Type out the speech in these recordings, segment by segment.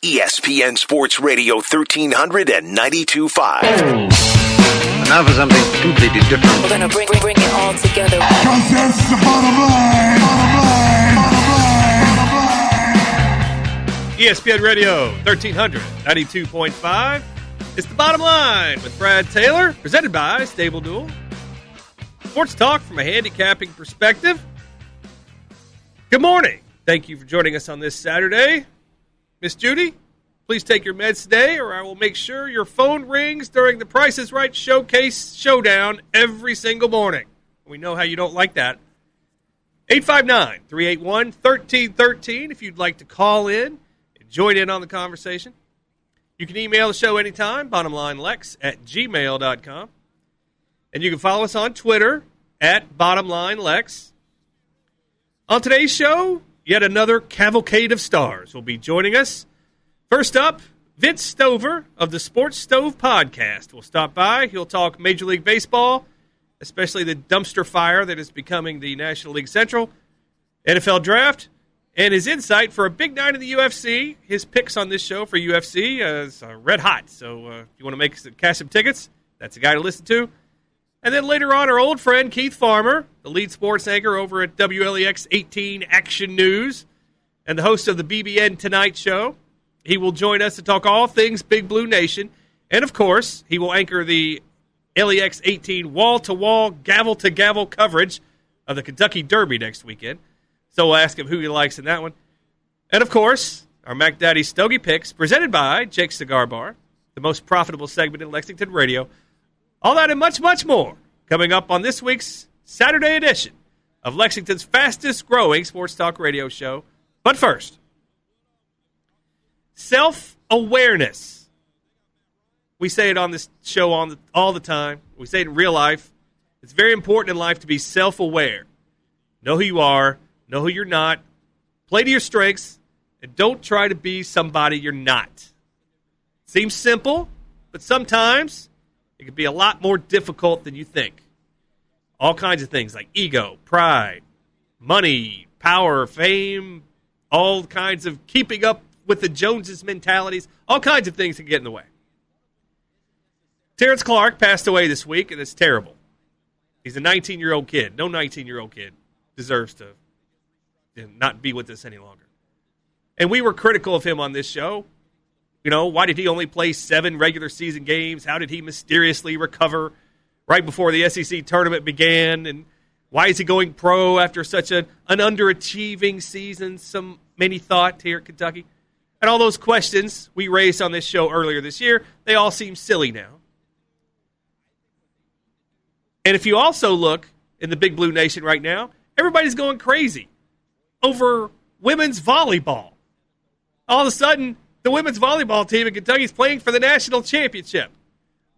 ESPN Sports Radio 1300 and 92.5. Now for something completely different. We're going to bring it all together. Because that's the bottom line. ESPN Radio 1300, 92.5. It's the bottom line with Brad Taylor, presented by Stable Duel. Sports talk from a handicapping perspective. Good morning. Thank you for joining us on this Saturday. Miss Judy, please take your meds today, or I will make sure your phone rings during the Price is Right Showcase Showdown every single morning. We know how you don't like that. 859-381-1313 if you'd like to call in and join in on the conversation. You can email the show anytime, bottomlinelex@gmail.com. And you can follow us on Twitter @BottomlineLex. On today's show, yet another cavalcade of stars will be joining us. First up, Vince Stover of the Sports Stove Podcast will stop by. He'll talk Major League Baseball, especially the dumpster fire that is becoming the National League Central, NFL Draft, and his insight for a big night in the UFC. His picks on this show for UFC is red hot. So if you want to cash some tickets, that's a guy to listen to. And then later on, our old friend Keith Farmer, the lead sports anchor over at WLEX 18 Action News and the host of the BBN Tonight Show. He will join us to talk all things Big Blue Nation. And, of course, he will anchor the LEX 18 wall-to-wall, gavel-to-gavel coverage of the Kentucky Derby next weekend. So we'll ask him who he likes in that one. And, of course, our Mac Daddy Stogie Picks, presented by Jake's Cigar Bar, the most profitable segment in Lexington radio. All that and much, much more coming up on this week's Saturday edition of Lexington's fastest-growing sports talk radio show. But first, self-awareness. We say it on this show all the time. We say it in real life. It's very important in life to be self-aware. Know who you are. Know who you're not. Play to your strengths. And don't try to be somebody you're not. Seems simple, but sometimes it can be a lot more difficult than you think. All kinds of things like ego, pride, money, power, fame, all kinds of keeping up with the Joneses mentalities, all kinds of things can get in the way. Terence Clark passed away this week, and it's terrible. He's a 19-year-old kid. No 19-year-old kid deserves to not be with us any longer. And we were critical of him on this show. You know, why did he only play 7 regular season games? How did he mysteriously recover right before the SEC tournament began? And why is he going pro after such an underachieving season, many thought here at Kentucky? And all those questions we raised on this show earlier this year, they all seem silly now. And if you also look in the Big Blue Nation right now, everybody's going crazy over women's volleyball. All of a sudden, the women's volleyball team in Kentucky is playing for the national championship.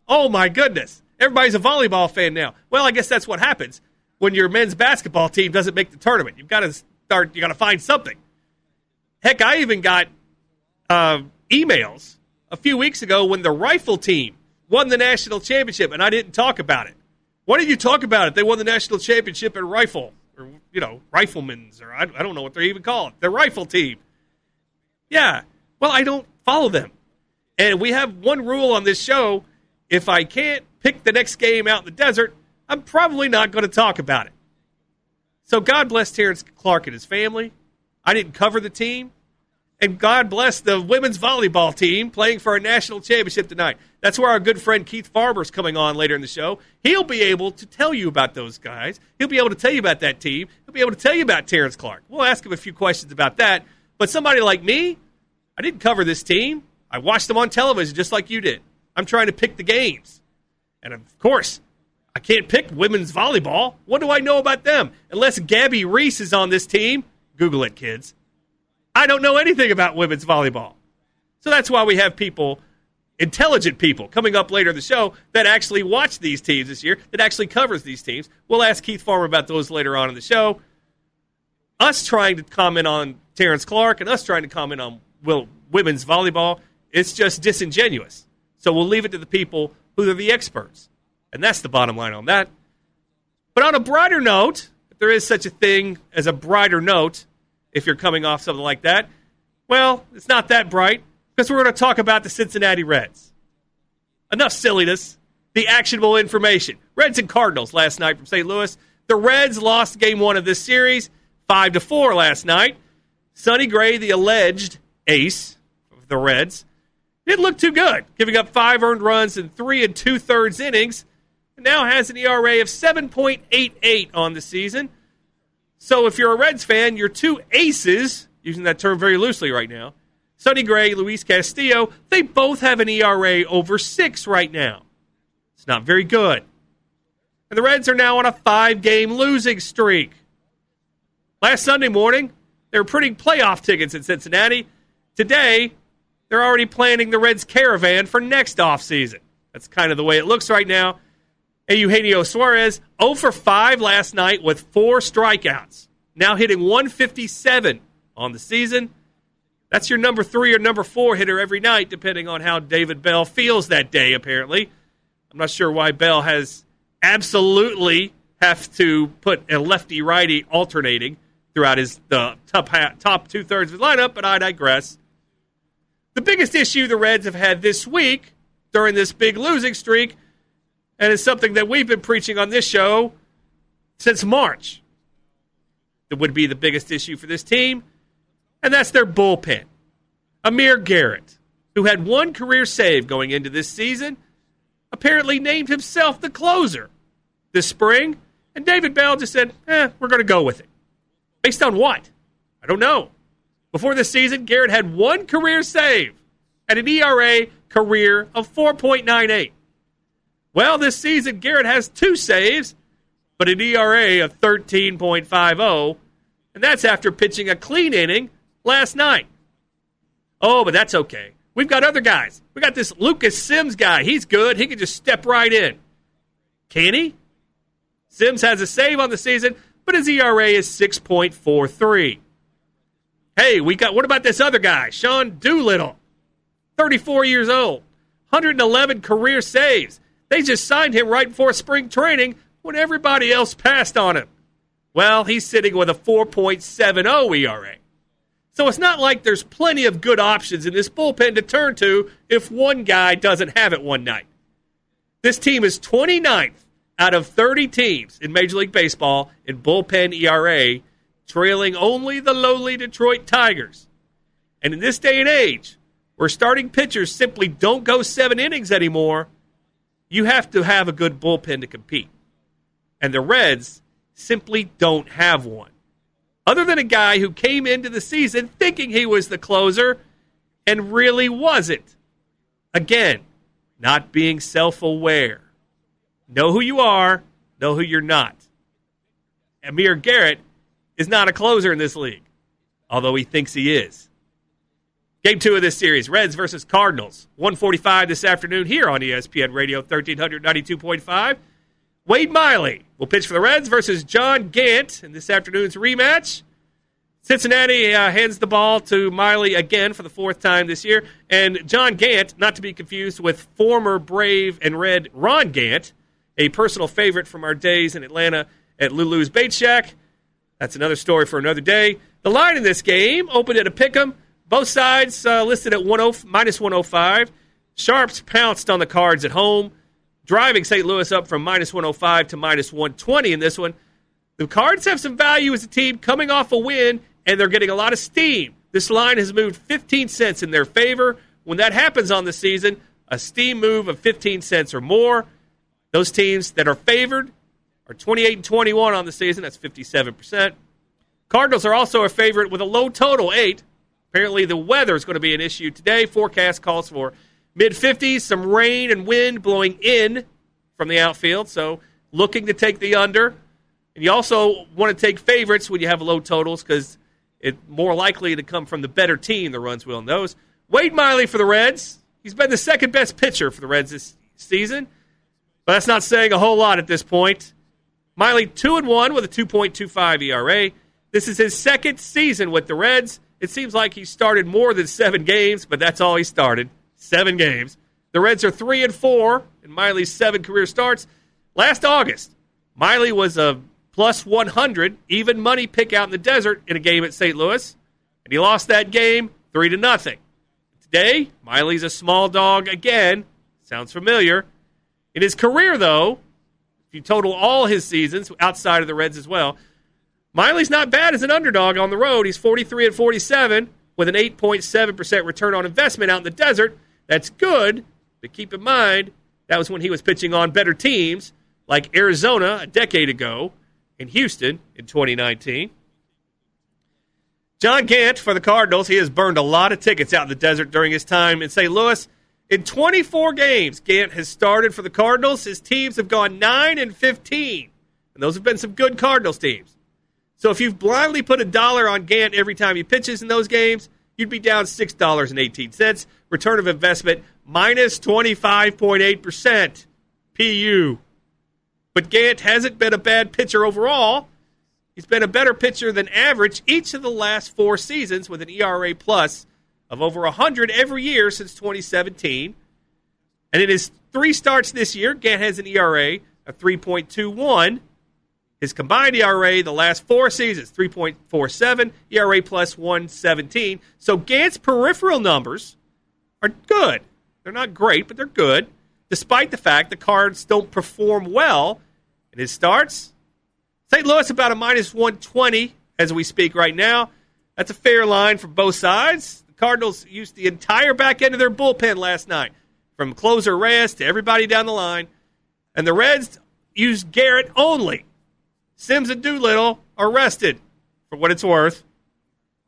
Oh, my goodness. Everybody's a volleyball fan now. Well, I guess that's what happens when your men's basketball team doesn't make the tournament. You got to find something. Heck, I even got emails a few weeks ago when the rifle team won the national championship, and I didn't talk about it. Why didn't you talk about it? They won the national championship in rifle, or, riflemen's, or I don't know what they're even called. The rifle team. Yeah. Well, I don't follow them. And we have one rule on this show. If I can't pick the next game out in the desert, I'm probably not going to talk about it. So God bless Terence Clark and his family. I didn't cover the team. And God bless the women's volleyball team playing for a national championship tonight. That's where our good friend Keith Farmer is coming on later in the show. He'll be able to tell you about those guys. He'll be able to tell you about that team. He'll be able to tell you about Terence Clark. We'll ask him a few questions about that. But somebody like me, I didn't cover this team. I watched them on television just like you did. I'm trying to pick the games. And, of course, I can't pick women's volleyball. What do I know about them? Unless Gabby Reese is on this team. Google it, kids. I don't know anything about women's volleyball. So that's why we have people, intelligent people, coming up later in the show that actually watch these teams this year, that actually covers these teams. We'll ask Keith Farmer about those later on in the show. Us trying to comment on Terence Clark and us trying to comment on women's volleyball, it's just disingenuous. So we'll leave it to the people who are the experts. And that's the bottom line on that. But on a brighter note, if there is such a thing as a brighter note, if you're coming off something like that, well, it's not that bright. because we're going to talk about the Cincinnati Reds. Enough silliness. The actionable information. Reds and Cardinals last night from St. Louis. The Reds lost game 1 of this series, 5-4 last night. Sonny Gray, the alleged ace of the Reds, didn't look too good, giving up 5 earned runs in 3 2/3 innings, and now has an ERA of 7.88 on the season. So if you're a Reds fan, your 2 aces, using that term very loosely right now, Sonny Gray, Luis Castillo, they both have an ERA over 6 right now. It's not very good. And the Reds are now on a 5-game losing streak. Last Sunday morning, they were printing playoff tickets in Cincinnati. Today, they're already planning the Reds' caravan for next offseason. That's kind of the way it looks right now. And Eugenio Suarez, 0 for 5 last night with 4 strikeouts. Now hitting 157 on the season. That's your number 3 or number 4 hitter every night, depending on how David Bell feels that day, apparently. I'm not sure why Bell has absolutely have to put a lefty-righty alternating throughout the top 2/3 of his lineup, but I digress. The biggest issue the Reds have had this week during this big losing streak, and it's something that we've been preaching on this show since March, that would be the biggest issue for this team, and that's their bullpen. Amir Garrett, who had 1 career save going into this season, apparently named himself the closer this spring, and David Bell just said, we're going to go with it. Based on what? I don't know. Before this season, Garrett had 1 career save and an ERA career of 4.98. Well, this season, Garrett has 2 saves, but an ERA of 13.50, and that's after pitching a clean inning last night. Oh, but that's okay. We've got other guys. We got this Lucas Sims guy. He's good. He can just step right in. Can he? Sims has a save on the season, but his ERA is 6.43. Hey, what about this other guy, Sean Doolittle, 34 years old, 111 career saves. They just signed him right before spring training when everybody else passed on him. Well, he's sitting with a 4.70 ERA. So it's not like there's plenty of good options in this bullpen to turn to if one guy doesn't have it one night. This team is 29th out of 30 teams in Major League Baseball in bullpen ERA, trailing only the lowly Detroit Tigers. And in this day and age, where starting pitchers simply don't go 7 innings anymore, you have to have a good bullpen to compete. And the Reds simply don't have one. Other than a guy who came into the season thinking he was the closer and really wasn't. Again, not being self-aware. Know who you are, know who you're not. Amir Garrett is not a closer in this league, although he thinks he is. Game 2 of this series, Reds versus Cardinals, 1:45 this afternoon here on ESPN Radio 1392.5. Wade Miley will pitch for the Reds versus John Gant in this afternoon's rematch. Cincinnati hands the ball to Miley again for the 4th time this year. And John Gant, not to be confused with former Brave and Red Ron Gant, a personal favorite from our days in Atlanta at Lulu's Bait Shack. That's another story for another day. The line in this game opened at a pick'em. Both sides listed at minus 105. Sharps pounced on the Cards at home, driving St. Louis up from minus 105 to minus 120 in this one. The Cards have some value as a team coming off a win, and they're getting a lot of steam. This line has moved 15 cents in their favor. When that happens on the season, a steam move of 15 cents or more, those teams that are favored are 28 and 21 on the season. That's 57%. Cardinals are also a favorite with a low total, 8. Apparently the weather is going to be an issue today. Forecast calls for mid-50s, some rain and wind blowing in from the outfield, so looking to take the under. And you also want to take favorites when you have low totals because it's more likely to come from the better team that runs well in those. Wade Miley for the Reds. He's been the second best pitcher for the Reds this season, but that's not saying a whole lot at this point. Miley 2-1 with a 2.25 ERA. This is his second season with the Reds. It seems like he started more than 7 games, but that's all he started, 7 games. The Reds are 3-4 in Miley's 7 career starts. Last August, Miley was a plus 100 even money pick out in the desert in a game at St. Louis, and he lost that game 3-0. Today, Miley's a small dog again. Sounds familiar. In his career, though, if you total all his seasons outside of the Reds as well, Miley's not bad as an underdog on the road. He's 43-47 with an 8.7% return on investment out in the desert. That's good, but keep in mind, that was when he was pitching on better teams like Arizona a decade ago and Houston in 2019. John Gant for the Cardinals, he has burned a lot of tickets out in the desert during his time in St. Louis. In 24 games Gant has started for the Cardinals, his teams have gone 9-15, and those have been some good Cardinals teams. So if you've blindly put $1 on Gant every time he pitches in those games, you'd be down $6.18. Return of investment, minus 25.8%. PU. But Gant hasn't been a bad pitcher overall. He's been a better pitcher than average each of the last 4 seasons with an ERA plus of over 100 every year since 2017. And in his 3 starts this year, Gant has an ERA of 3.21. His combined ERA the last 4 seasons, 3.47, ERA plus 117. So Gant's peripheral numbers are good. They're not great, but they're good, despite the fact the Cards don't perform well in his starts. St. Louis about a minus 120 as we speak right now. That's a fair line for both sides. The Cardinals used the entire back end of their bullpen last night, from closer Reyes to everybody down the line. And the Reds used Garrett only. Sims and Doolittle are rested, for what it's worth.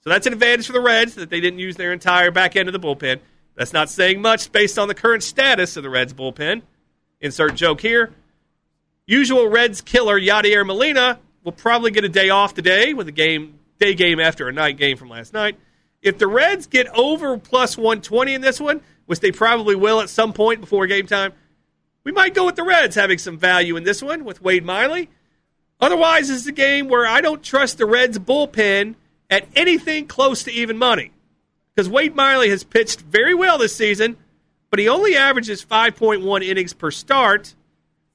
So that's an advantage for the Reds that they didn't use their entire back end of the bullpen. That's not saying much based on the current status of the Reds bullpen. Insert joke here. Usual Reds killer Yadier Molina will probably get a day off today with a day game after a night game from last night. If the Reds get over plus 120 in this one, which they probably will at some point before game time, we might go with the Reds having some value in this one with Wade Miley. Otherwise, this is a game where I don't trust the Reds bullpen at anything close to even money. Because Wade Miley has pitched very well this season, but he only averages 5.1 innings per start.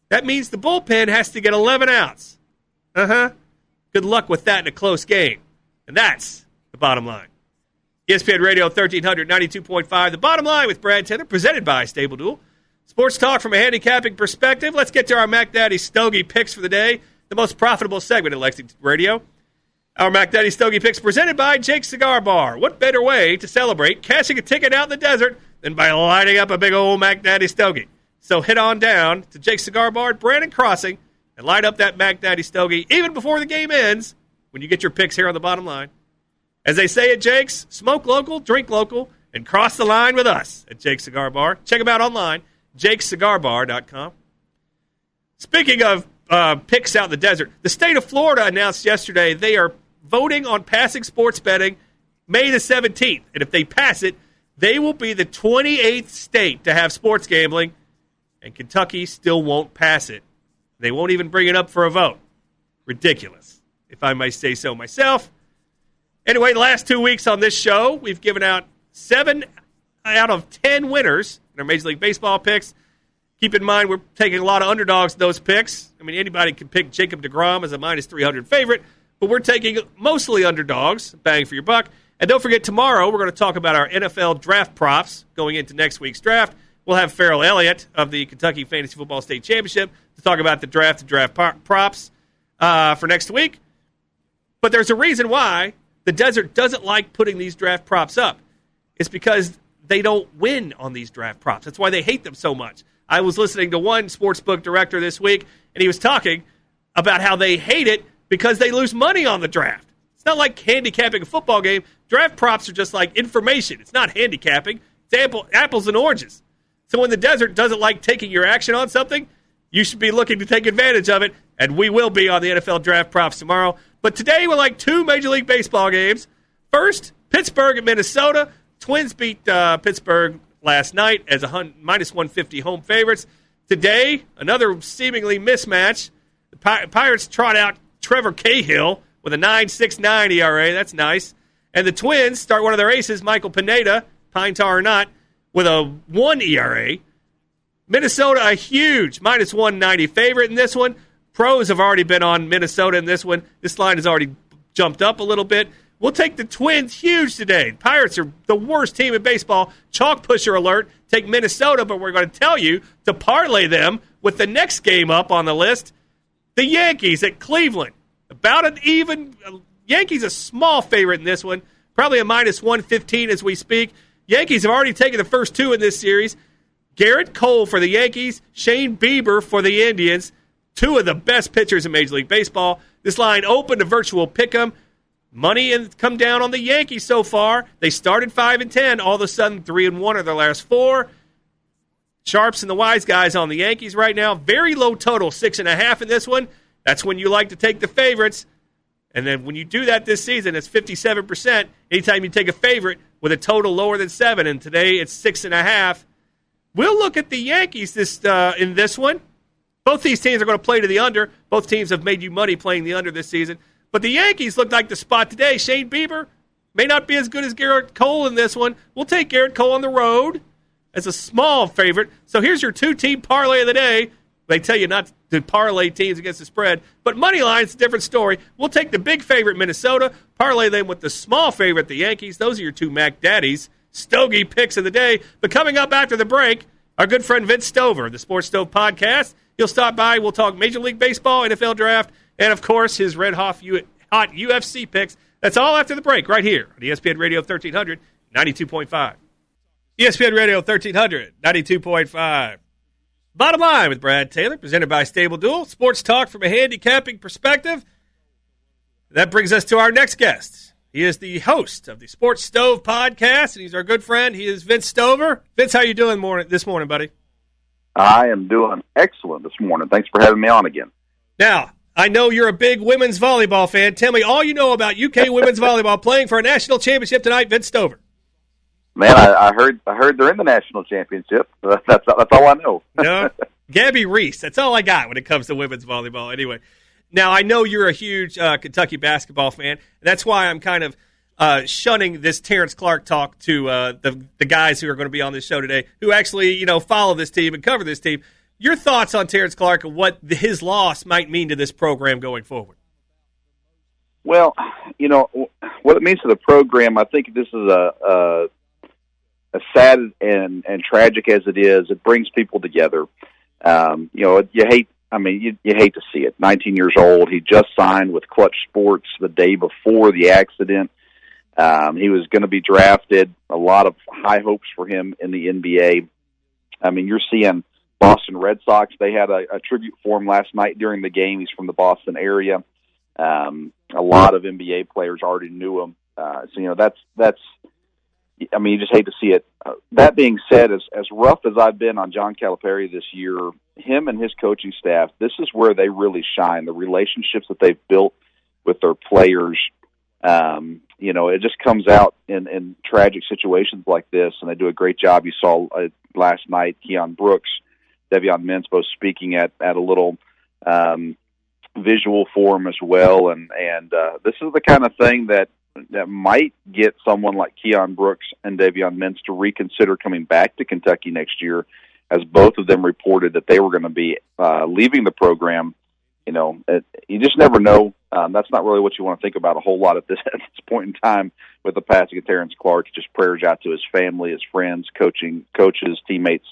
That means the bullpen has to get 11 outs. Good luck with that in a close game. And that's the bottom line. ESPN Radio 1300, 92.5. The Bottom Line with Brad Taylor, presented by Stable Duel. Sports talk from a handicapping perspective. Let's get to our Mac Daddy Stogie picks for the day, the most profitable segment at Lexington Radio. Our Mac Daddy Stogie picks presented by Jake's Cigar Bar. What better way to celebrate cashing a ticket out in the desert than by lighting up a big old Mac Daddy Stogie? So head on down to Jake's Cigar Bar at Brandon Crossing and light up that Mac Daddy Stogie even before the game ends when you get your picks here on the Bottom Line. As they say at Jake's, smoke local, drink local, and cross the line with us at Jake's Cigar Bar. Check them out online, jakescigarbar.com. Speaking of picks out in the desert, the state of Florida announced yesterday they are voting on passing sports betting May the 17th. And if they pass it, they will be the 28th state to have sports gambling, and Kentucky still won't pass it. They won't even bring it up for a vote. Ridiculous, if I may say so myself. Anyway, the last 2 weeks on this show, we've given out 7 out of 10 winners in our Major League Baseball picks. Keep in mind, we're taking a lot of underdogs in those picks. I mean, anybody can pick Jacob deGrom as a minus 300 favorite, but we're taking mostly underdogs, bang for your buck. And don't forget, tomorrow we're going to talk about our NFL draft props going into next week's draft. We'll have Farrell Elliott of the Kentucky Fantasy Football State Championship to talk about the draft and draft props for next week. But there's a reason why the desert doesn't like putting these draft props up. It's because they don't win on these draft props. That's why they hate them so much. I was listening to one sportsbook director this week, and he was talking about how they hate it because they lose money on the draft. It's not like handicapping a football game. Draft props are just like information. It's not handicapping. It's apples and oranges. So when the desert doesn't like taking your action on something, you should be looking to take advantage of it, and we will be on the NFL draft props tomorrow. But today we're like 2 Major League Baseball games. First, Pittsburgh at Minnesota. Twins beat Pittsburgh last night as minus 150 home favorites. Today, another seemingly mismatch. The Pirates trot out Trevor Cahill with a 9.69 ERA. That's nice. And the Twins start one of their aces, Michael Pineda, pine tar or not, with a 1 ERA. Minnesota, a huge minus 190 favorite in this one. Pros have already been on Minnesota in this one. This line has already jumped up a little bit. We'll take the Twins huge today. Pirates are the worst team in baseball. Chalk pusher alert. Take Minnesota, but we're going to tell you to parlay them with the next game up on the list. The Yankees at Cleveland. About an even. Yankees a small favorite in this one. Probably a minus 115 as we speak. Yankees have already taken the first two in this series. Garrett Cole for the Yankees. Shane Bieber for the Indians. Two of the best pitchers in Major League Baseball. This line opened to virtual pick'em. Money has come down on the Yankees so far. They started 5-10. All of a sudden, 3-1 are their last four. Sharps and the wise guys on the Yankees right now. Very low total, 6.5 in this one. That's when you like to take the favorites. And then when you do that this season, it's 57%. Anytime you take a favorite with a total lower than 7, and today it's 6.5. We'll look at the Yankees in this one. Both these teams are going to play to the under. Both teams have made you money playing the under this season. But the Yankees look like the spot today. Shane Bieber may not be as good as Garrett Cole in this one. We'll take Garrett Cole on the road as a small favorite. So here's your two-team parlay of the day. They tell you not to parlay teams against the spread. But money line's a different story. We'll take the big favorite, Minnesota, parlay them with the small favorite, the Yankees. Those are your two Mac Daddies. Stogie picks of the day. But coming up after the break, our good friend Vince Stover, the Sports Stove Podcast. He'll stop by. We'll talk Major League Baseball, NFL Draft, and, of course, his red-hot UFC picks. That's all after the break right here on ESPN Radio 1300, 92.5. ESPN Radio 1300, 92.5. Bottom Line with Brad Taylor, presented by Stable Duel. Sports talk from a handicapping perspective. That brings us to our next guest. He is the host of the Sports Stove Podcast, and he's our good friend. He is Vince Stover. Vince, how you doing this morning, buddy? I am doing excellent this morning. Thanks for having me on again. Now, I know you're a big women's volleyball fan. Tell me all you know about UK women's volleyball playing for a national championship tonight, Vince Stover. Man, I heard they're in the national championship. That's all I know. No, Gabby Reese. That's all I got when it comes to women's volleyball. Anyway, now I know you're a huge Kentucky basketball fan. And that's why I'm kind of shunning this Terence Clark talk to the guys who are going to be on this show today, who actually follow this team and cover this team. Your thoughts on Terence Clark and what his loss might mean to this program going forward? Well, what it means to the program, I think this is a sad and tragic as it is. It brings people together. You hate to see it. 19 years old. He just signed with Clutch Sports the day before the accident. He was going to be drafted. A lot of high hopes for him in the NBA. I mean, you're seeing Boston Red Sox. They had a tribute for him last night during the game. He's from the Boston area. A lot of NBA players already knew him. That's. I mean, you just hate to see it. That being said, as rough as I've been on John Calipari this year, him and his coaching staff, this is where they really shine. The relationships that they've built with their players. It just comes out in tragic situations like this, and they do a great job. You saw last night, Keon Brooks, Devion Mintz both speaking at a little visual forum as well, and this is the kind of thing that might get someone like Keon Brooks and Devion Mintz to reconsider coming back to Kentucky next year, as both of them reported that they were going to be leaving the program. You just never know. That's not really what you want to think about a whole lot at this point in time with the passing of Terence Clark. Just prayers out to his family, his friends, coaches, teammates,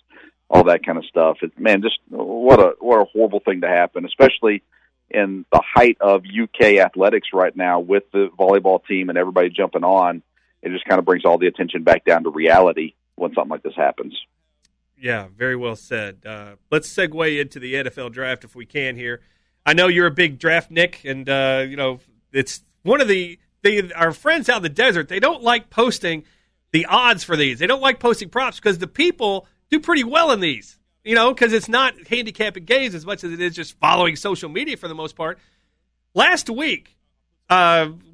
all that kind of stuff. Just what a horrible thing to happen, especially in the height of UK athletics right now with the volleyball team and everybody jumping on. It just kind of brings all the attention back down to reality when something like this happens. Yeah, very well said. Let's segue into the NFL draft if we can here. I know you're a big draft Nick, and it's one of our friends out in the desert. They don't like posting the odds for these. They don't like posting props because the people do pretty well in these. Because it's not handicapping games as much as it is just following social media for the most part. Last week,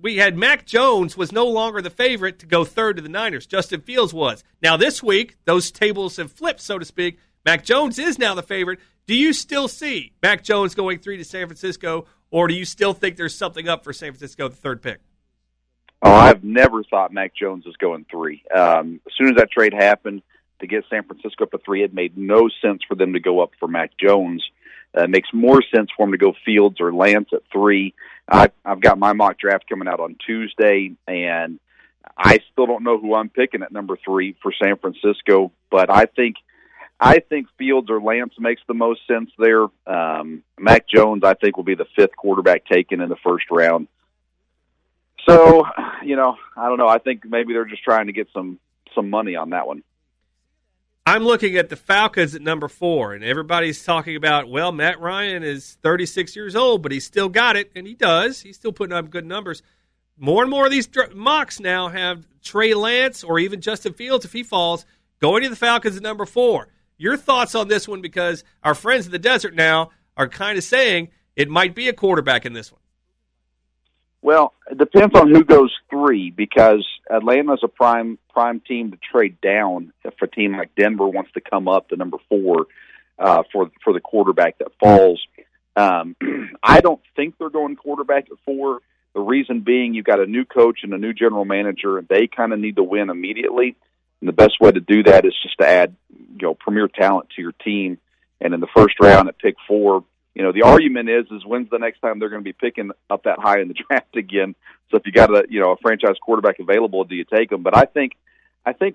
we had Mac Jones was no longer the favorite to go third to the Niners. Justin Fields was. Now this week, those tables have flipped, so to speak. Mac Jones is now the favorite. Do you still see Mac Jones going 3 to San Francisco, or do you still think there's something up for San Francisco, the third pick? Oh, I've never thought Mac Jones was going 3. As soon as that trade happened, to get San Francisco up to 3, it made no sense for them to go up for Mac Jones. It makes more sense for him to go Fields or Lance at 3. I've got my mock draft coming out on Tuesday, and I still don't know who I'm picking at number 3 for San Francisco, but I think Fields or Lance makes the most sense there. Mac Jones, I think, will be the 5th quarterback taken in the first round. So, I don't know. I think maybe they're just trying to get some money on that one. I'm looking at the Falcons at number 4, and everybody's talking about, well, Matt Ryan is 36 years old, but he's still got it, and he does. He's still putting up good numbers. More and more of these mocks now have Trey Lance or even Justin Fields, if he falls, going to the Falcons at number 4. Your thoughts on this one, because our friends in the desert now are kind of saying it might be a quarterback in this one. Well, it depends on who goes 3, because Atlanta's a prime team to trade down if a team like Denver wants to come up to number 4 for the quarterback that falls. I don't think they're going quarterback at 4. The reason being, you've got a new coach and a new general manager, and they kind of need to win immediately. And the best way to do that is just to add, premier talent to your team. And in the first round at pick 4, the argument is when's the next time they're going to be picking up that high in the draft again? So if you got a franchise quarterback available, do you take them? But I think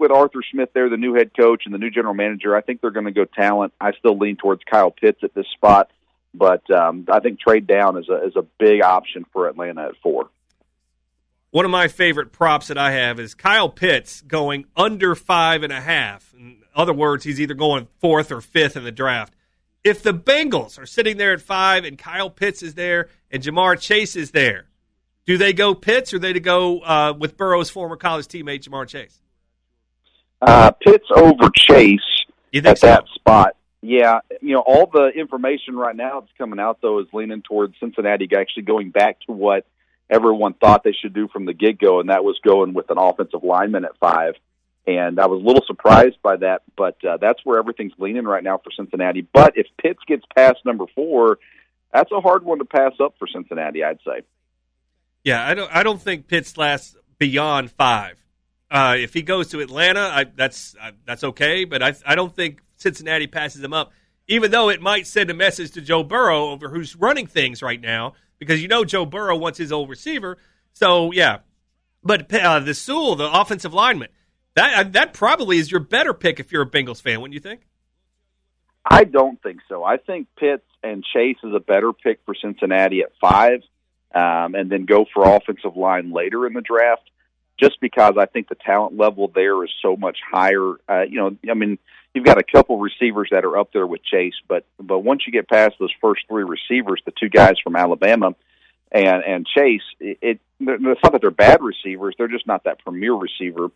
with Arthur Smith there, the new head coach and the new general manager, I think they're going to go talent. I still lean towards Kyle Pitts at this spot, but I think trade down is a big option for Atlanta at 4. One of my favorite props that I have is Kyle Pitts going under 5.5. In other words, he's either going 4th or 5th in the draft. If the Bengals are sitting there at 5 and Kyle Pitts is there and Jamar Chase is there, do they go Pitts or do they go with Burrow's former college teammate Jamar Chase? Pitts over Chase at so? that spot. Yeah, all the information right now that's coming out, though, is leaning towards Cincinnati actually going back to what everyone thought they should do from the get-go, and that was going with an offensive lineman at 5. And I was a little surprised by that, but that's where everything's leaning right now for Cincinnati. But if Pitts gets past number 4, that's a hard one to pass up for Cincinnati, I'd say. Yeah, I don't think Pitts lasts beyond 5. If he goes to Atlanta, that's okay, but I don't think Cincinnati passes him up, even though it might send a message to Joe Burrow over who's running things right now, because Joe Burrow wants his old receiver. So, yeah. But the Sewell, the offensive lineman, that probably is your better pick if you're a Bengals fan, wouldn't you think? I don't think so. I think Pitts and Chase is a better pick for Cincinnati at 5, and then go for offensive line later in the draft, just because I think the talent level there is so much higher. You've got a couple receivers that are up there with Chase, but once you get past those first 3 receivers, the 2 guys from Alabama and Chase, it's not that they're bad receivers, they're just not that premier receiver.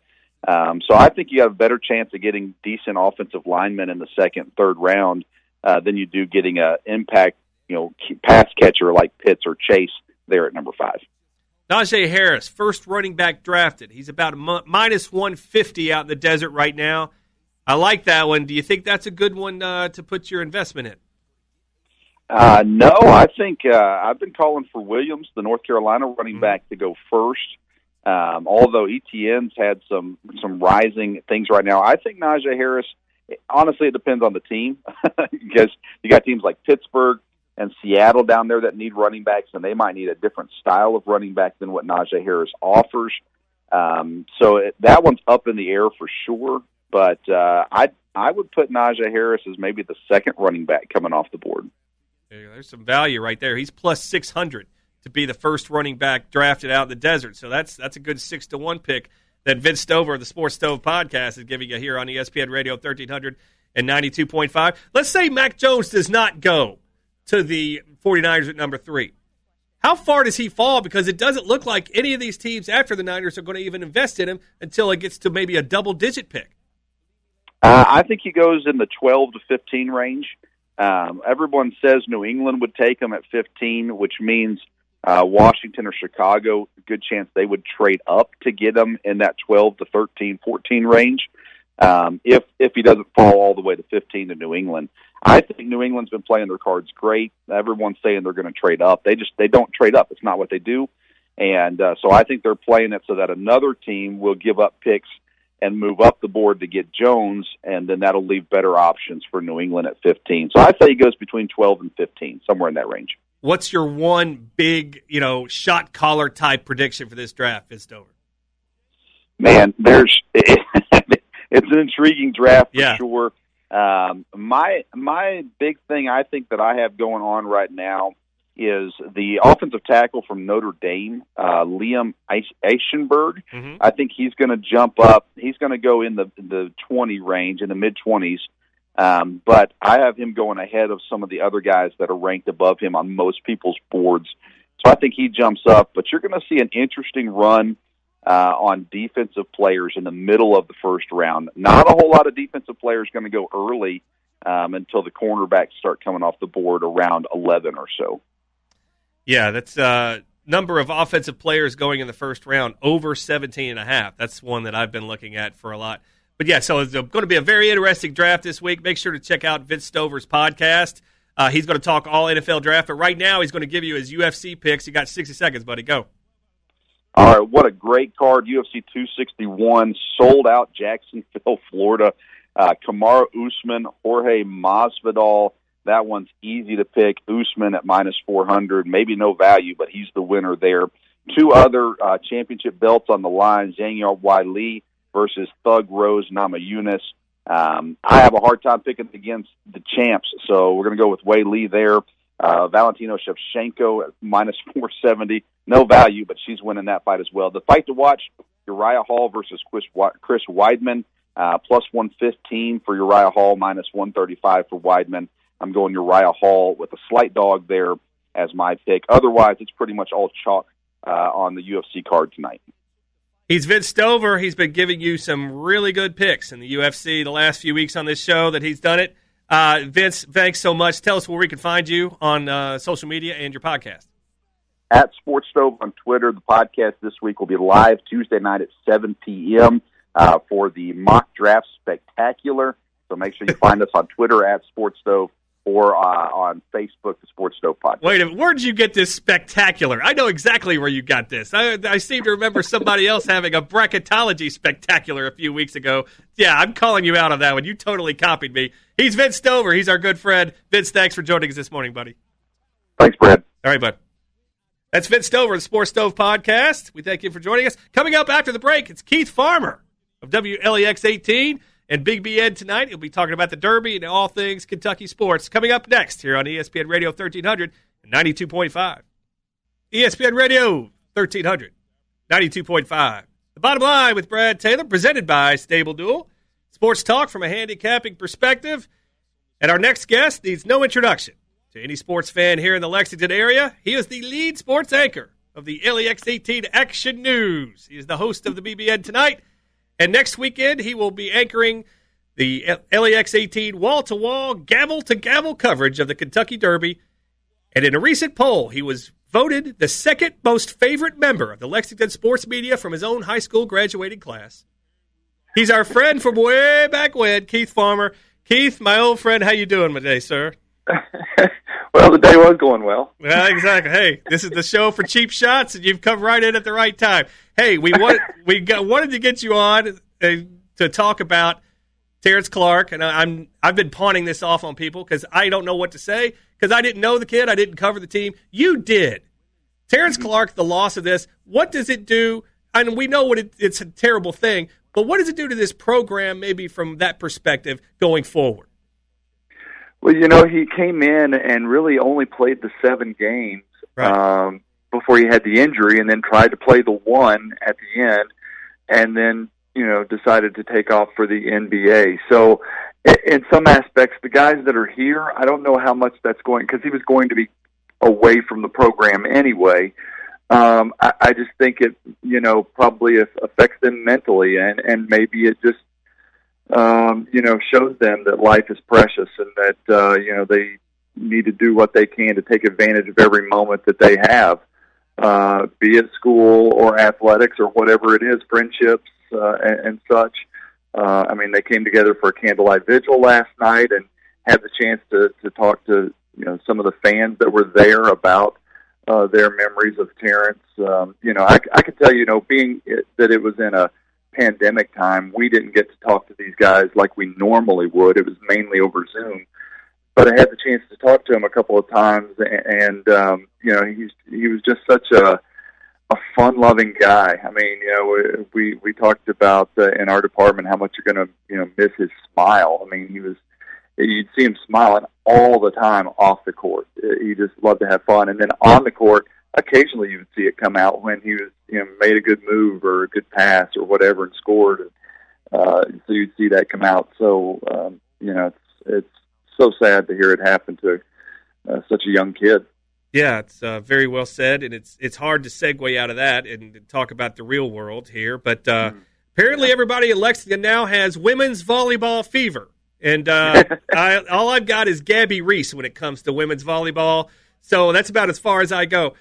So I think you have a better chance of getting decent offensive linemen in the 2nd, 3rd round than you do getting an impact, pass catcher like Pitts or Chase there at number 5. Najee Harris, first running back drafted. He's about minus 150 out in the desert right now. I like that one. Do you think that's a good one to put your investment in? No, I think I've been calling for Williams, the North Carolina running back, to go first. Although ETN's had some rising things right now, I think Najee Harris, honestly, it depends on the team because you got teams like Pittsburgh and Seattle down there that need running backs, and they might need a different style of running back than what Najee Harris offers. That one's up in the air for sure, but I would put Najee Harris as maybe the 2nd running back coming off the board. There's some value right there. He's plus 600 to be the first running back drafted out in the desert. So that's a good 6-1 pick that Vince Stover of the Sports Stove podcast is giving you here on ESPN Radio 1300 and 92.5. Let's say Mac Jones does not go to the 49ers at number 3. How far does he fall? Because it doesn't look like any of these teams after the Niners are going to even invest in him until it gets to maybe a double-digit pick. I think he goes in the 12 to 15 range. Everyone says New England would take him at 15, which means Washington or Chicago, good chance they would trade up to get him in that 12 to 13, 14 range. If he doesn't fall all the way to 15 to New England. I think New England's been playing their cards great. Everyone's saying they're going to trade up. They don't trade up. It's not what they do. And so I think they're playing it so that another team will give up picks and move up the board to get Jones, and then that'll leave better options for New England at 15. So I say he goes between 12 and 15, somewhere in that range. What's your one big, shot caller type prediction for this draft, Vince Stover? Man, it's an intriguing draft for sure. My big thing I think that I have going on right now is the offensive tackle from Notre Dame, Liam Eichenberg. Mm-hmm. I think he's going to jump up. He's going to go in the 20 range, in the mid-20s. But I have him going ahead of some of the other guys that are ranked above him on most people's boards. So I think he jumps up. But you're going to see an interesting run on defensive players in the middle of the first round. Not a whole lot of defensive players going to go early until the cornerbacks start coming off the board around 11 or so. Yeah, that's number of offensive players going in the first round, over 17.5. That's one that I've been looking at for a lot. But, yeah, so it's going to be a very interesting draft this week. Make sure to check out Vince Stover's podcast. He's going to talk all NFL draft, but right now he's going to give you his UFC picks. You got 60 seconds, buddy. Go. All right, what a great card. UFC 261, sold out, Jacksonville, Florida. Kamaru Usman, Jorge Masvidal. That one's easy to pick. Usman at minus 400. Maybe no value, but he's the winner there. Two other championship belts on the line, Zhang Weili versus Thug Rose Namajunas. I have a hard time picking against the champs, so we're going to go with Weili there. Valentino Shevchenko at minus 470. No value, but she's winning that fight as well. The fight to watch, Uriah Hall versus Chris Weidman, plus 115 for Uriah Hall, minus 135 for Weidman. I'm going Uriah Hall with a slight dog there as my pick. Otherwise, it's pretty much all chalk on the UFC card tonight. He's Vince Stover. He's been giving you some really good picks in the UFC the last few weeks on this show that he's done it. Vince, thanks so much. Tell us where we can find you on social media and your podcast. At Sports Stove on Twitter. The podcast this week will be live Tuesday night at 7 p.m. For the Mock Draft Spectacular. So make sure you find us on Twitter at Sports Stove or on Facebook, the Sports Stove Podcast. Wait a minute, where did you get this spectacular? I know exactly where you got this. I seem to remember somebody else having a bracketology spectacular a few weeks ago. Yeah, I'm calling you out on that one. You totally copied me. He's Vince Stover. He's our good friend. Vince, thanks for joining us this morning, buddy. Thanks, Brad. All right, bud. That's Vince Stover, the Sports Stove Podcast. We thank you for joining us. Coming up after the break, it's Keith Farmer of WLEX 18 and Big BN tonight. He'll be talking about the Derby and all things Kentucky sports. Coming up next here on ESPN Radio 1300 and 92.5. ESPN Radio 1300, 92.5. The Bottom Line with Brad Taylor, presented by Stable Duel. Sports talk from a handicapping perspective. And our next guest needs no introduction to any sports fan here in the Lexington area. He is the lead sports anchor of the LEX 18 Action News. He is the host of the BBN tonight. And next weekend, he will be anchoring the LEX 18 wall-to-wall, gavel-to-gavel coverage of the Kentucky Derby. And in a recent poll, he was voted the second most favorite member of the Lexington sports media from his own high school graduating class. He's our friend from way back when, Keith Farmer. Keith, my old friend, how you doing today, sir? Well, the day was going well. Well, exactly. Hey, this is the show for cheap shots, and you've come right in at the right time. Hey, we wanted to get you on to talk about Terence Clark, and I've been pawning this off on people because I don't know what to say because I didn't know the kid. I didn't cover the team. You did. Terence Clark, the loss of this, what does it do? And we know it's a terrible thing, but what does it do to this program maybe from that perspective going forward? Well, you know, he came in and really only played the 7 games before he had the injury, and then tried to play the 1 at the end, and then, you know, decided to take off for the NBA. So in some aspects, the guys that are here, I don't know how much that's going, because he was going to be away from the program anyway. I just think it, you know, probably affects them mentally, and maybe it just, you know, shows them that life is precious and that, you know, they need to do what they can to take advantage of every moment that they have, be it school or athletics or whatever it is, friendships and such. I mean, they came together for a candlelight vigil last night and had the chance to talk to, you know, some of the fans that were there about their memories of Terence. You know, I could tell you, you know, being that it was in a pandemic time, we didn't get to talk to these guys like we normally would. It was mainly over Zoom. But I had the chance to talk to him a couple of times, and he was just such a fun-loving guy. I mean, we talked about in our department how much you're going to miss his smile. I mean, you'd see him smiling all the time off the court. He just loved to have fun, and then on the court, occasionally you would see it come out when he was made a good move or a good pass or whatever and scored. So you'd see that come out. So it's so sad to hear it happen to such a young kid. Yeah, it's very well said, and it's hard to segue out of that and talk about the real world here. But apparently everybody at Lexington now has women's volleyball fever. And all I've got is Gabby Reese when it comes to women's volleyball. So that's about as far as I go.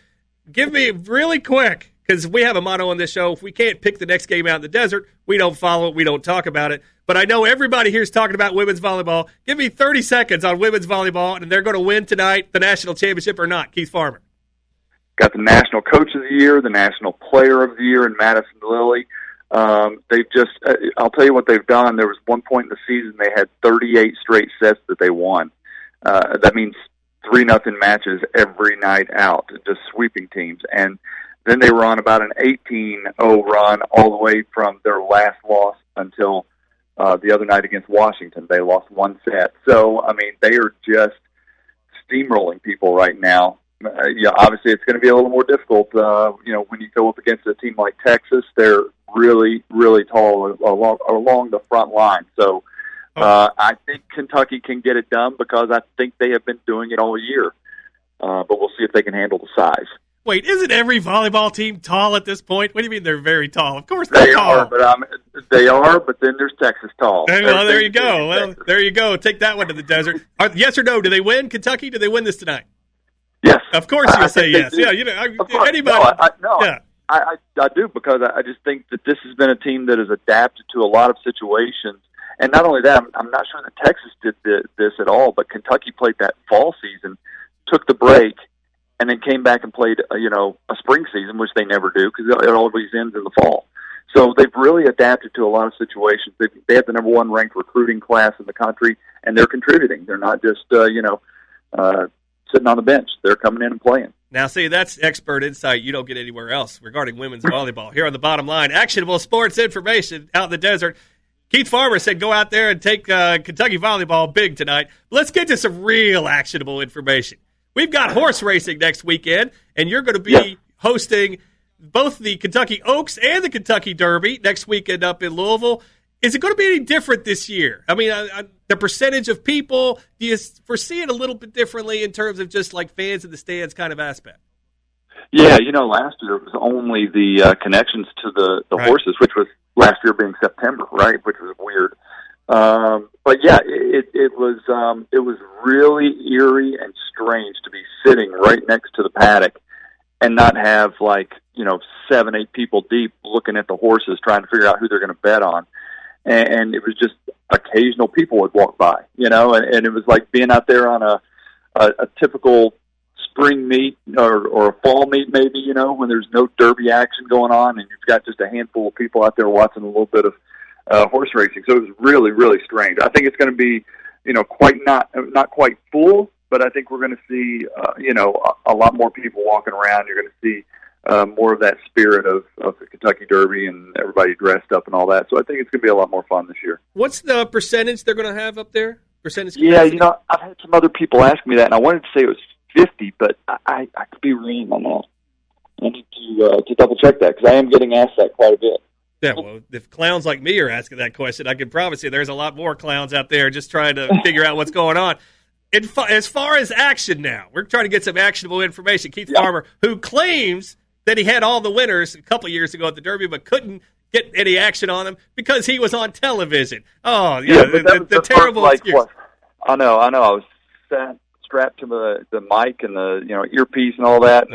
Give me really quick, because we have a motto on this show. If we can't pick the next game out in the desert, we don't follow it, we don't talk about it. But I know everybody here is talking about women's volleyball. Give me 30 seconds on women's volleyball, and they're going to win tonight, the national championship or not. Keith Farmer. Got the National Coach of the Year, the National Player of the Year in Madison Lilly. They've just, I'll tell you what they've done. There was one point in the season they had 38 straight sets that they won. That means 3-0 matches every night out, just sweeping teams. And then they were on about an 18-0 run all the way from their last loss until the other night against Washington. They lost one set. So, I mean, they are just steamrolling people right now. Obviously it's going to be a little more difficult, when you go up against a team like Texas. They're really, really tall along the front line. So I think Kentucky can get it done because I think they have been doing it all year. But we'll see if they can handle the size. Wait, isn't every volleyball team tall at this point? What do you mean they're very tall? Of course they're tall. They are, but then there's Texas tall. Well, there you go. Well, there you go. Take that one to the desert. Yes or no? Do they win, Kentucky? Do they win this tonight? Yes. Of course you'll say yes. Yeah, anybody. I do, because I just think that this has been a team that has adapted to a lot of situations. And not only that, I'm not sure that Texas did this at all, but Kentucky played that fall season, took the break, and then came back and played, a spring season, which they never do because it always ends in the fall. So they've really adapted to a lot of situations. They have the number one ranked recruiting class in the country, and they're contributing. They're not just, sitting on the bench. They're coming in and playing. Now, see, that's expert insight you don't get anywhere else regarding women's volleyball. Here on the bottom line, actionable sports information out in the desert. Keith Farmer said go out there and take Kentucky volleyball big tonight. Let's get to some real actionable information. We've got horse racing next weekend, and you're going to be hosting both the Kentucky Oaks and the Kentucky Derby next weekend up in Louisville. Is it going to be any different this year? I mean, the percentage of people, do you foresee it a little bit differently in terms of just like fans in the stands kind of aspect? Yeah, last year it was only the connections to the horses, which was last year being September, right, which was weird. But yeah, it was really eerie and strange to be sitting right next to the paddock and not have 7-8 people deep looking at the horses trying to figure out who they're going to bet on. And it was just occasional people would walk by, and it was like being out there on a typical spring meet or a fall meet maybe, when there's no derby action going on and you've got just a handful of people out there watching a little bit of horse racing. So it was really, really strange. I think it's going to be, quite not quite full, but I think we're going to see, a lot more people walking around. You're going to see more of that spirit of the Kentucky Derby and everybody dressed up and all that. So I think it's going to be a lot more fun this year. What's the percentage they're going to have up there? Percentage? Yeah, I've had some other people ask me that, and I wanted to say it was 50, but I could be wrong on that. I need to double check that because I am getting asked that quite a bit. Yeah, well, if clowns like me are asking that question, I can promise you there's a lot more clowns out there just trying to figure out what's going on. As far as action now, we're trying to get some actionable information. Keith Farmer, who claims that he had all the winners a couple years ago at the Derby, but couldn't get any action on him because he was on television. Oh, yeah, the terrible excuse. I know. I was strapped to the mic and the earpiece and all that.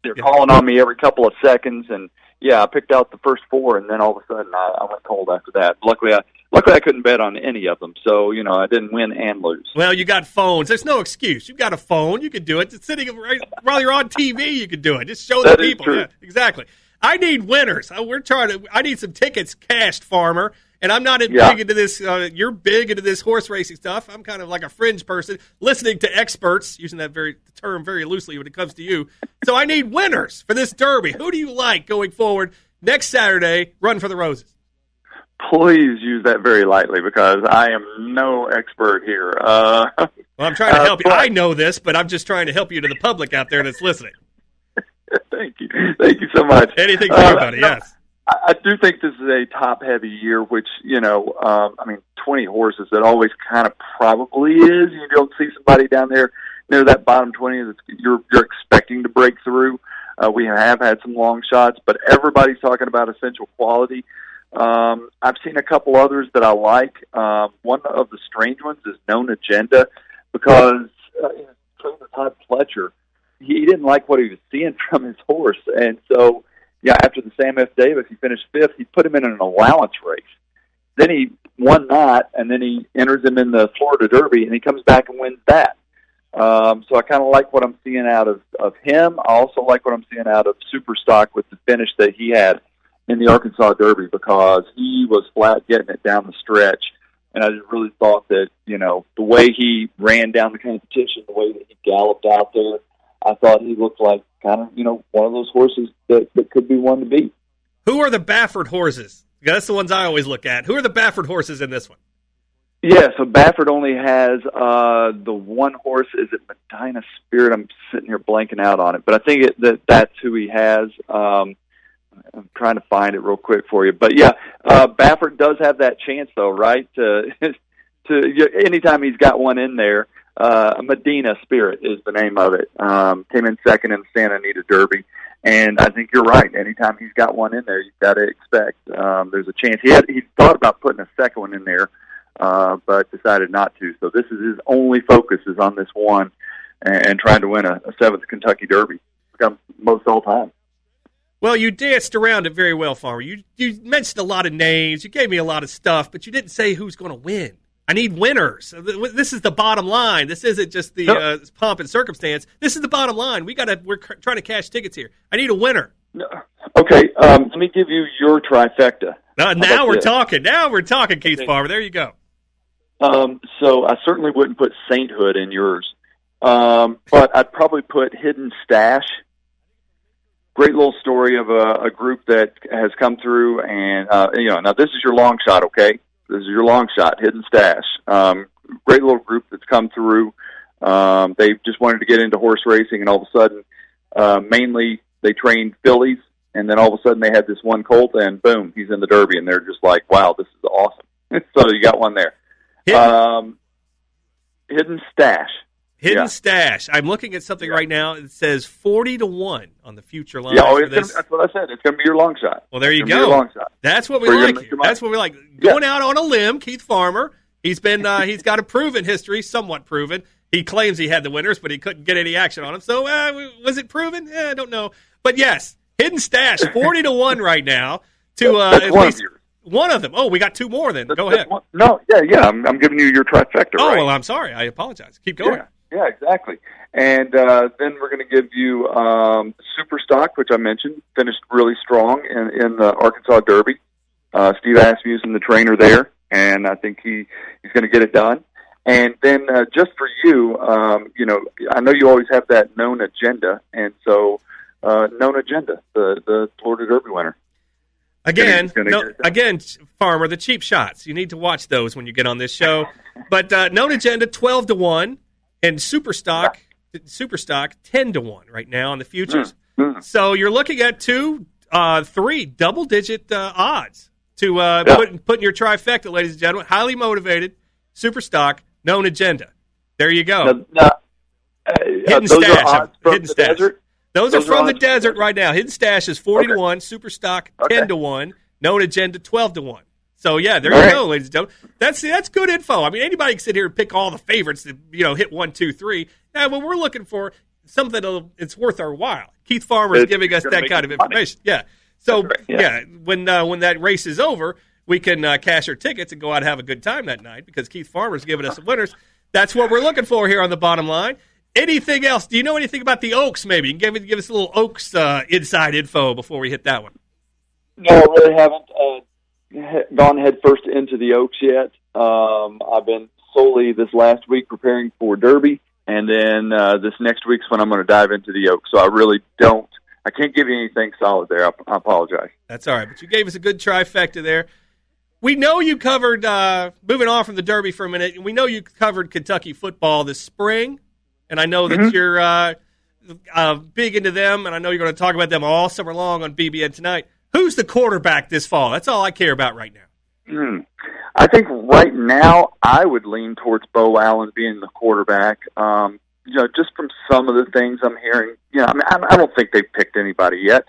They're calling on me every couple of seconds, and I picked out the first 4, and then all of a sudden I went cold after that. Luckily I couldn't bet on any of them, so I didn't win and lose. Well, you got phones. There's no excuse. You've got a phone. You could do it. Just sitting right while you're on TV, you could do it. Just show the people. Yeah, exactly. I need winners. I need some tickets cashed, Farmer. And I'm not big into this. You're big into this horse racing stuff. I'm kind of like a fringe person, listening to experts, using that term very loosely when it comes to you. So I need winners for this Derby. Who do you like going forward next Saturday? Run for the Roses. Please use that very lightly because I am no expert here. Well, I'm trying to help you. I know this, but I'm just trying to help you to the public out there that's listening. Thank you. Thank you so much. Anything for you, buddy, yes. I do think this is a top-heavy year, which, 20 horses, that always kind of probably is. You don't see somebody down there near that bottom 20 that you're expecting to break through. We have had some long shots, but everybody's talking about essential quality. I've seen a couple others that I like. One of the strange ones is Known Agenda because trainer Todd Fletcher, he didn't like what he was seeing from his horse, and so after the Sam F. Davis, he finished 5th. He put him in an allowance race. Then he won that, and then he enters him in the Florida Derby, and he comes back and wins that. So I kind of like what I'm seeing out of him. I also like what I'm seeing out of Superstock with the finish that he had in the Arkansas Derby because he was flat getting it down the stretch. And I just really thought that, the way he ran down the competition, the way that he galloped out there, I thought he looked like kind of, one of those horses that could be one to beat. Who are the Baffert horses? That's the ones I always look at. Who are the Baffert horses in this one? Yeah, so Baffert only has the one horse. Is it Medina Spirit? I'm sitting here blanking out on it, but I think that's who he has. I'm trying to find it real quick for you. But, Baffert does have that chance, though, right, to anytime he's got one in there. Medina Spirit is the name of it. Came in second in the Santa Anita Derby. And I think you're right. Anytime he's got one in there, you've got to expect there's a chance. He thought about putting a second one in there, but decided not to. So this is his only focus is on this one and trying to win a 7th Kentucky Derby. Become most all time. Well, you danced around it very well, Farmer. You mentioned a lot of names. You gave me a lot of stuff, but you didn't say who's going to win. I need winners. This is the bottom line. This isn't just the pomp and circumstance. This is the bottom line. We're trying to cash tickets here. I need a winner. Okay, let me give you your trifecta. Now we're talking. Now we're talking, Keith Farmer. There you go. So I certainly wouldn't put Sainthood in yours, but I'd probably put Hidden Stash. Great little story of a group that has come through, and now this is your long shot, okay? This is your long shot, Hidden Stash. Great little group that's come through. They just wanted to get into horse racing, and all of a sudden, mainly they trained fillies, and then all of a sudden they had this one colt, and boom, he's in the Derby, and they're just like, wow, this is awesome. So you got one there. Hidden Stash. Hidden Stash. I'm looking at something right now. It says 40-1 on the future line. That's what I said. It's going to be your long shot. Well, there you go. Long shot. That's what we like. That's what we like. Going out on a limb, Keith Farmer. He's been. He's got a proven history, somewhat proven. He claims he had the winners, but he couldn't get any action on them. So was it proven? I don't know. But yes, Hidden Stash, 40-1 right now to at least one of them. Oh, we got two more. Then go ahead. I'm giving you your trifecta. Oh, right? Well, I'm sorry. I apologize. Keep going. Yeah, exactly. And then we're going to give you Superstock, which I mentioned, finished really strong in the Arkansas Derby. Steve Aspew's in the trainer there, and I think he's going to get it done. And then just for you, I know you always have that Known Agenda, and so Known Agenda, the Florida Derby winner. Again, Farmer, the cheap shots. You need to watch those when you get on this show. But Known Agenda, 12-1. And Superstock 10-1 right now on the futures. So you're looking at 3 double-digit odds to put in your trifecta, ladies and gentlemen. Highly motivated, Superstock, Known Agenda. There you go. Hidden Stash. Hidden Stash. Desert? Those are from the desert right now. Hidden Stash is 40-1, Superstock 10-1, Known Agenda 12-1. So, there you go, ladies and gentlemen. That's good info. I mean, anybody can sit here and pick all the favorites that, hit 1, 2, 3. Now, when we're looking for something it's worth our while, Keith Farmer is giving us that kind of information. Yeah. So, when that race is over, we can cash our tickets and go out and have a good time that night because Keith Farmer's giving us some winners. That's what we're looking for here on the bottom line. Anything else? Do you know anything about the Oaks, maybe? You can give us a little Oaks inside info before we hit that one. No, I really haven't gone head first into the Oaks yet. I've been solely this last week preparing for Derby, and then this next week's when I'm going to dive into the Oaks. So I can't give you anything solid there. I apologize. That's all right, but you gave us a good trifecta there. We know you covered, moving on from the Derby for a minute, we know you covered Kentucky football this spring, and I know that you're big into them, and I know you're going to talk about them all summer long on BBN Tonight. Who's the quarterback this fall? That's all I care about right now. I think right now I would lean towards Bo Allen being the quarterback. Just from some of the things I'm hearing, I don't think they've picked anybody yet.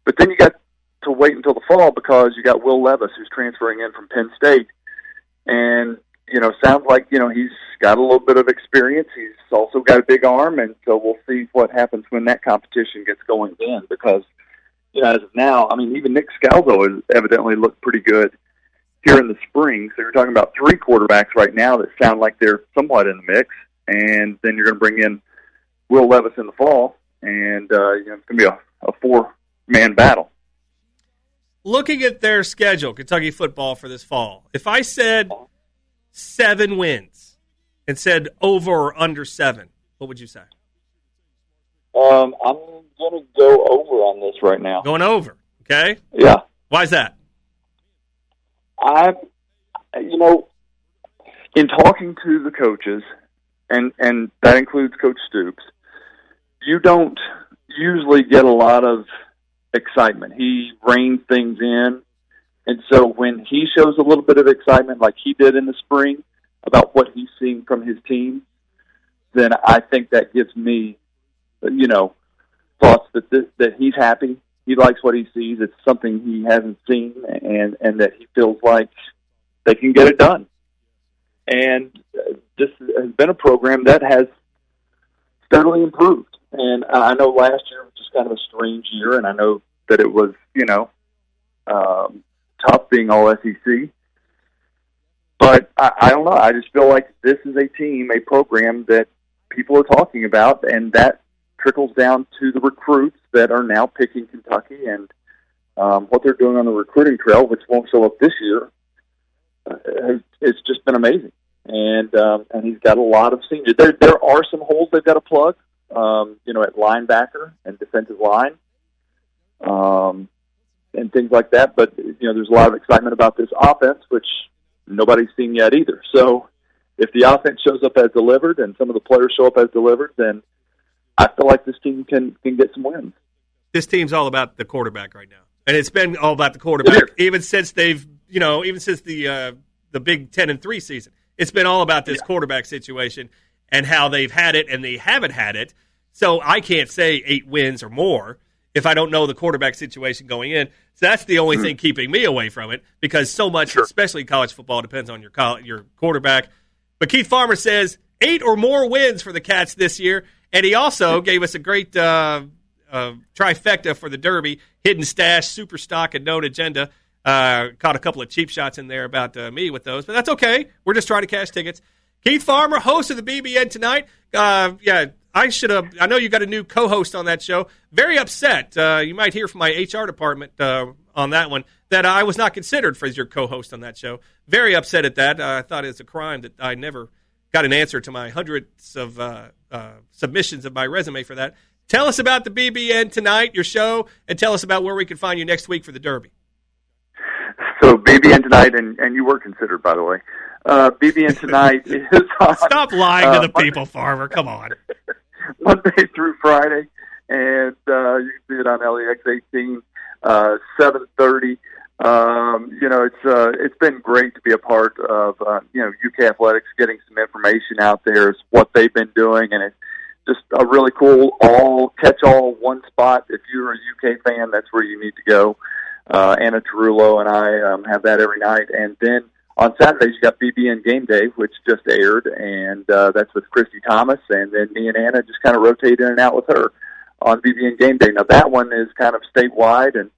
But then you got to wait until the fall because you got Will Levis who's transferring in from Penn State. And, sounds like, he's got a little bit of experience. He's also got a big arm, and so we'll see what happens when that competition gets going then because, as of now, even Nick Scalzo has evidently looked pretty good here in the spring. So you're talking about 3 quarterbacks right now that sound like they're somewhat in the mix. And then you're going to bring in Will Levis in the fall, and it's going to be a 4-man battle. Looking at their schedule, Kentucky football for this fall, if I said 7 wins and said over or under 7, what would you say? I'm going to go over on this right now. Going over, okay? Yeah. Why is that? In talking to the coaches, and that includes Coach Stoops, you don't usually get a lot of excitement. He reins things in, and so when he shows a little bit of excitement like he did in the spring about what he's seeing from his team, then I think that gives me, thoughts that he's happy. He likes what he sees. It's something he hasn't seen, and that he feels like they can get it done. And this has been a program that has steadily improved. And I know last year was just kind of a strange year, and I know that it was, tough being all SEC. But I don't know. I just feel like this is a program that people are talking about, and that trickles down to the recruits that are now picking Kentucky and what they're doing on the recruiting trail, which won't show up this year. It's just been amazing, and he's got a lot of seniors. There are some holes they've got to plug, at linebacker and defensive line, and things like that. But there's a lot of excitement about this offense, which nobody's seen yet either. So, if the offense shows up as delivered and some of the players show up as delivered, then I feel like this team can get some wins. This team's all about the quarterback right now, and it's been all about the quarterback even since they've. Even since the Big 10-3 season, it's been all about this quarterback situation and how they've had it and they haven't had it. So I can't say 8 wins or more if I don't know the quarterback situation going in. So that's the only thing keeping me away from it because so much, especially college football, depends on your quarterback. But Keith Farmer says 8 or more wins for the Cats this year, and he also gave us a great trifecta for the Derby: hidden stash, super stock, and known agenda. Caught a couple of cheap shots in there about me with those, but that's okay. We're just trying to cash tickets. Keith Farmer, host of the BBN Tonight. I should have. I know you got a new co-host on that show. Very upset. You might hear from my HR department on that one that I was not considered for as your co-host on that show. Very upset at that. I thought it's a crime that I never got an answer to my hundreds of submissions of my resume for that. Tell us about the BBN Tonight, your show, and tell us about where we can find you next week for the Derby. So BBN Tonight, and you were considered, by the way. BBN Tonight is on... Stop lying to the people, Farmer. Come on. Monday through Friday, and you can see it on LEX 18, 7:30. It's been great to be a part of, UK Athletics, getting some information out there is what they've been doing, and it's just a really cool catch-all one spot. If you're a UK fan, that's where you need to go. Anna Tarullo and I have that every night. And then on Saturdays, you got BBN Game Day, which just aired, and that's with Christy Thomas. And then me and Anna just kind of rotate in and out with her on BBN Game Day. Now, that one is kind of statewide, and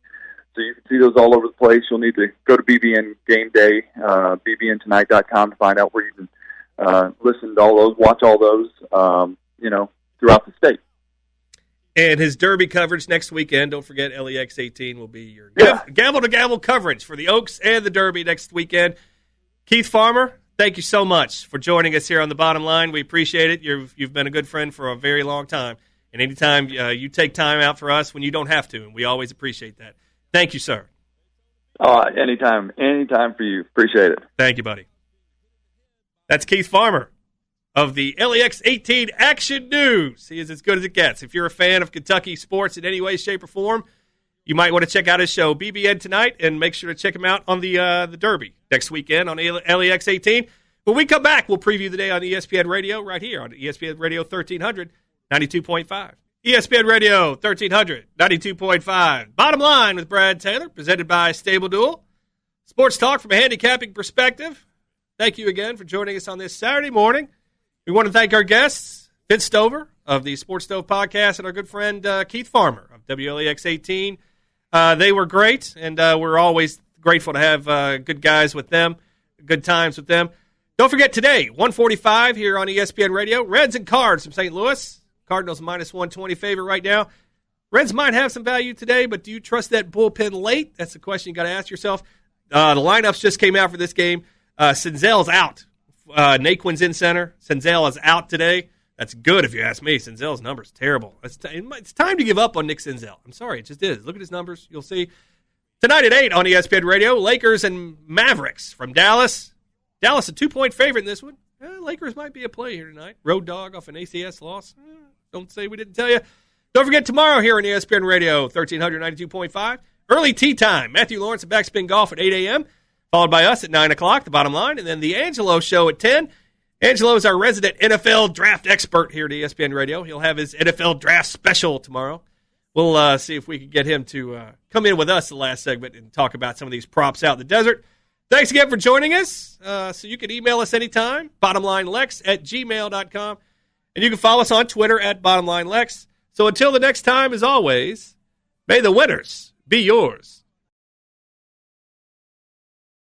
so you can see those all over the place. You'll need to go to BBN Game Day, bbntonight.com to find out where you can listen to all those, watch all those. throughout the state. And his Derby coverage next weekend. Don't forget, LEX 18 will be your gavel-to-gavel coverage for the Oaks and the Derby next weekend. Keith Farmer, thank you so much for joining us here on The Bottom Line. We appreciate it. You've been a good friend for a very long time. And anytime you take time out for us when you don't have to, and we always appreciate that. Thank you, sir. Anytime for you. Appreciate it. Thank you, buddy. That's Keith Farmer of the LEX 18 Action News. He is as good as it gets. If you're a fan of Kentucky sports in any way, shape, or form, you might want to check out his show, BBN Tonight, and make sure to check him out on the Derby next weekend on LEX 18. When we come back, we'll preview the day on ESPN Radio right here on ESPN Radio 1300, 92.5. ESPN Radio 1300, 92.5. Bottom Line with Brad Taylor, presented by Stable Duel. Sports talk from a handicapping perspective. Thank you again for joining us on this Saturday morning. We want to thank our guests, Vince Stover of the Sports Stove Podcast and our good friend Keith Farmer of WLEX 18. They were great, and we're always grateful to have good guys with them, good times with them. Don't forget today, 1:45 here on ESPN Radio, Reds and Cards from St. Louis. Cardinals minus 120 favorite right now. Reds might have some value today, but do you trust that bullpen late? That's the question you got to ask yourself. The lineups just came out for this game. Senzel's out. Naquin's in center. Senzel is out today. That's good if you ask me. Senzel's number's terrible. It's time to give up on Nick Senzel. I'm sorry, it just is. Look at his numbers. You'll see. Tonight at 8 on ESPN Radio, Lakers and Mavericks from Dallas. Dallas a 2-point favorite in this one. Lakers might be a play here tonight. Road dog off an ACS loss. Don't say we didn't tell you. Don't forget tomorrow here on ESPN Radio, 1300, 92.5. Early tea time. Matthew Lawrence and Backspin Golf at 8 a.m., followed by us at 9 o'clock, The Bottom Line, and then the Angelo Show at 10. Angelo is our resident NFL draft expert here at ESPN Radio. He'll have his NFL draft special tomorrow. We'll see if we can get him to come in with us the last segment and talk about some of these props out in the desert. Thanks again for joining us. So you can email us anytime, bottomlinelex@gmail.com. And you can follow us on Twitter at bottomlinelex. So until the next time, as always, may the winners be yours.